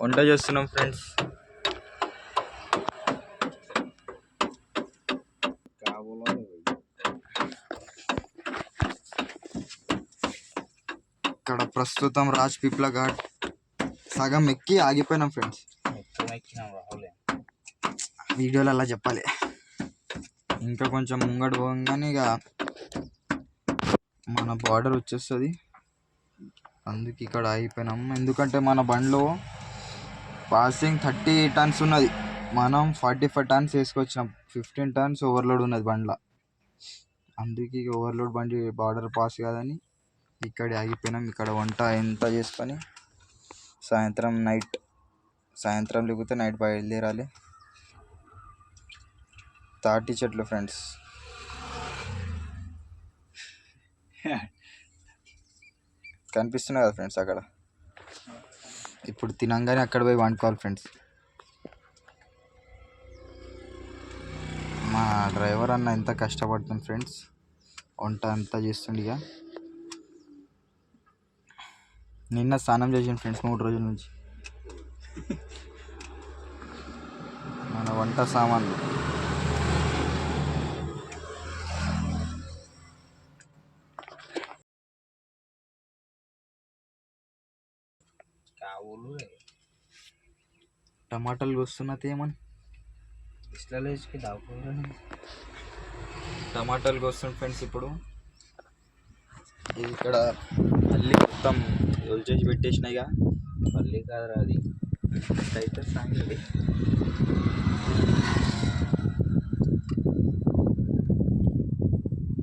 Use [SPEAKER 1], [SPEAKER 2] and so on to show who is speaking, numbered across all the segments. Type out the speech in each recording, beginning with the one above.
[SPEAKER 1] వంట చేస్తున్నాం ఫ్రెండ్స్. ఇక్కడ ప్రస్తుతం రాజ్పీప్ల ఘాట్ సగం ఎక్కి ఆగిపోయినాం ఫ్రెండ్స్. వీడియోలో అలా చెప్పాలి. ఇంకా కొంచెం ముంగడు పోగానే ఇక మన బార్డర్ వచ్చేస్తుంది. అందుకే ఇక్కడ ఆగిపోయినాం. ఎందుకంటే మన బండిలో పాసింగ్ 30 టన్స్ ఉన్నది. మనం 45 టన్స్ వేసుకొచ్చినాం. 15 టన్స్ ఓవర్లోడ్ ఉన్నది బండిలో. అందుకే ఇక ఓవర్లోడ్ బండి బార్డర్ పాస్ కాదని ఇక్కడ ఆగిపోయినాం. ఇక్కడ వంట ఎంత చేసుకొని సాయంత్రం లేకపోతే నైట్ బయలుదేరాలి. తాటి చెట్లు ఫ్రెండ్స్. కనిపిస్తున్నాయి కదా ఫ్రెండ్స్ అక్కడ. ఇప్పుడు తినంగానే అక్కడ పోయి వండుకోవాలి ఫ్రెండ్స్. మా డ్రైవర్ అన్న ఎంత కష్టపడుతుంది ఫ్రెండ్స్. వంట అంతా చేస్తుండగా నిన్న స్నానం చేసాను ఫ్రెండ్స్ 3 రోజుల నుంచి. మన వంట సామాన్లు టమాటాలు కోస్తున్నది ఏమని టమాటాలు కోస్తుంది ఫ్రెండ్స్. ఇప్పుడు ఇది ఇక్కడ మళ్ళీ మొత్తం రోల్ చేసి పెట్టేసినాయిగా. మళ్ళీ కాదురా అది అయితే సాంగడి.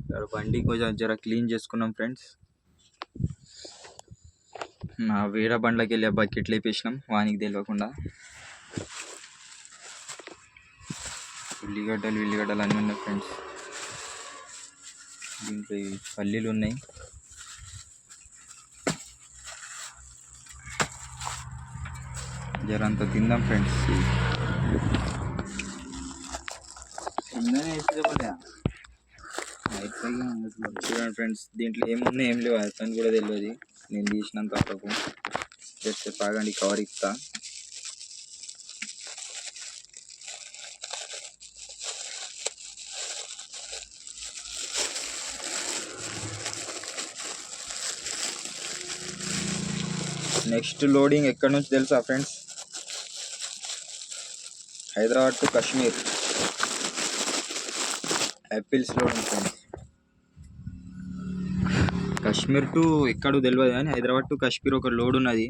[SPEAKER 1] ఇక్కడ బండి కొంచెం జర క్లీన్ చేసుకున్నాం ఫ్రెండ్స్. నా వేరే బండ్లకి వెళ్ళి బకెట్లు వేపేసినాం వానికి తెలియకుండా. ఉల్లిగడ్డలు అన్నీ ఉన్నాయి ఫ్రెండ్స్. దీంట్లో పల్లీలు ఉన్నాయి. జరంతా తిందాం ఫ్రెండ్స్. చూడండి ఫ్రెండ్స్, దీంట్లో ఏమున్నాయి ఏం లేవు అతను కూడా తెలియదు. నేను తీసినంత వరకు జస్ట్ పాగండి కవర్ ఇస్తా. నెక్స్ట్ లోడింగ్ ఎక్కడి నుంచి తెలుసా friends? Hyderabad to Kashmir apples loading friends. Kashmir to ఎక్కడో తెలియదు కానీ హైదరాబాద్ టు కాశ్మీర్ ఒక లోడ్ ఉన్నది.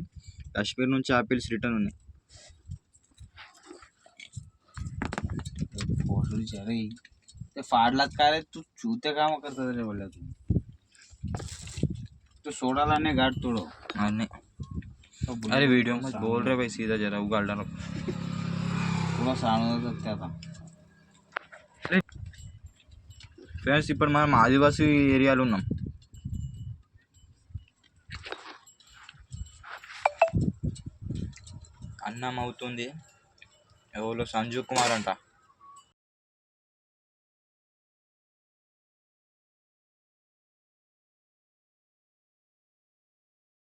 [SPEAKER 1] కాశ్మీర్ నుంచి యాపిల్స్ రిటర్న్ ఉన్నాయి.
[SPEAKER 2] फाड़ लगता है तू चूते काम करता रे बोला तू सोडा लाने गाड़ तोड़ो
[SPEAKER 1] नहीं. अरे वीडियो में बोल रहे भाई सीधा जरा उगाल डालो.
[SPEAKER 2] पूरा सामने सकता था
[SPEAKER 1] ఫ్రెండ్స్. ఇప్పుడు మనం ఆదివాసీ ఏరియాలో ఉన్నాం. అన్నం అవుతుంది. ఎవరో సంజీవ్ కుమార్ అంట.